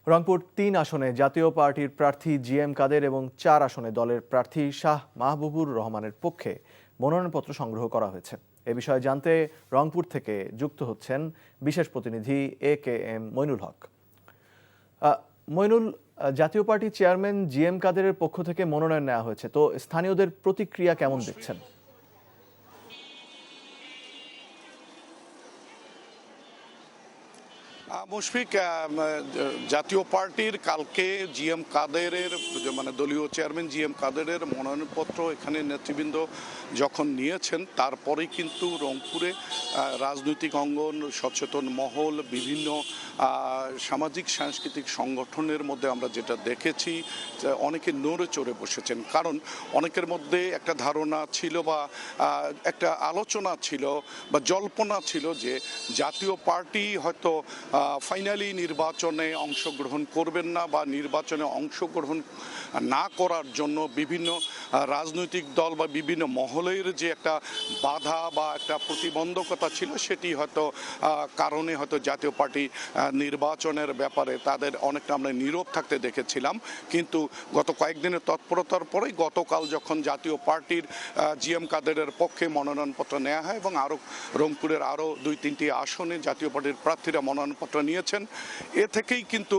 রংপুর ৩ আসনে জাতীয় পার্টির প্রার্থী জিএম কাদের এবং ৪ আসনে দলের প্রার্থী শাহ মাহবুবুর রহমানের পক্ষে মনোনয়নপত্র সংগ্রহ করা হয়েছে। এ বিষয়ে জানতে রংপুর থেকে যুক্ত হচ্ছেন বিশেষ প্রতিনিধি AKM মইনুল হক। মইনুল, জাতীয় পার্টির চেয়ারম্যান জিএম কাদেরের পক্ষ থেকে মনোনয়ন নেওয়া হয়েছে, তো স্থানীয়দের প্রতিক্রিয়া কেমন দেখছেন? মুশফিক, জাতীয় পার্টির কালকে জিএম কাদেরের দলীয় চেয়ারম্যান জিএম কাদেরের মনোনয়নপত্র এখানে নেতৃবৃন্দ যখন নিয়েছেন, তারপরেই কিন্তু রংপুরে রাজনৈতিক অঙ্গন, সচেতন মহল, বিভিন্ন সামাজিক সাংস্কৃতিক সংগঠনের মধ্যে আমরা যেটা দেখেছি, অনেকে নড়ে চড়ে বসেছেন। কারণ অনেকের মধ্যে একটা ধারণা ছিল বা একটা আলোচনা ছিল বা জল্পনা ছিল যে জাতীয় পার্টি হয়তো ফাইনালি নির্বাচনে অংশগ্রহণ করবেন না বা নির্বাচনে অংশগ্রহণ না করার জন্য বিভিন্ন রাজনৈতিক দল বা বিভিন্ন মহলের যে একটা বাধা বা একটা প্রতিবন্ধকতা ছিল, সেটি হয়তো কারণে হয়তো জাতীয় পার্টি নির্বাচনের ব্যাপারে তাদের অনেকটা আমরা নীরব থাকতে দেখেছিলাম। কিন্তু গত কয়েকদিনের তৎপরতার পরেই গতকাল যখন জাতীয় পার্টির জিএম কাদেরের পক্ষে মনোনয়নপত্র নেওয়া হয় এবং আরও রংপুরের আরও ২-৩টি আসনে জাতীয় পার্টির প্রার্থীরা মনোনয়নপত্র নিয়েছেন, এ থেকেই কিন্তু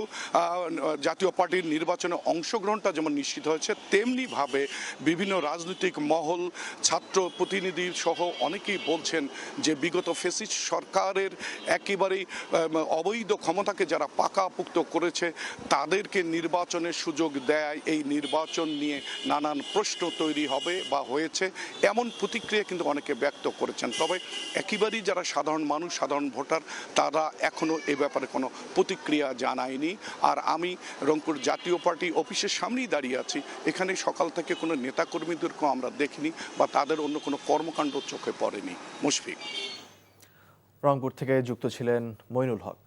জাতীয় পার্টির নির্বাচনে অংশগ্রহণটা যেমন নিশ্চিত হয়েছে, তেমনিভাবে বিভিন্ন রাজনৈতিক মহল, ছাত্র প্রতিনিধি সহ অনেকেই বলছেন যে বিগত ফ্যাসিস্ট সরকারের একেবারেই অবৈধ ক্ষমতাকে যারা পাকাপোক্ত করেছে তাদেরকে নির্বাচনের সুযোগ দেয়, এই নির্বাচন নিয়ে নানান প্রশ্ন তৈরি হবে বা হয়েছে, এমন প্রতিক্রিয়া কিন্তু অনেকে ব্যক্ত করেছেন। তবে একেবারেই যারা সাধারণ মানুষ, সাধারণ ভোটার, তারা এখনও এ ব্যাপারে কোনো প্রতিক্রিয়া জানায়নি। আর আমি রংপুর জাতীয় পার্টি অফিসের সামনেই দাঁড়িয়ে আছি। এখানে সকাল থেকে কোনো নেতাকর্মীদেরকেও আমরা দেখিনি বা তাদের অন্য কোনো কর্মকাণ্ড চোখে পড়েনি। মুশফিক। রংপুর থেকে যুক্ত ছিলেন মইনুল হক।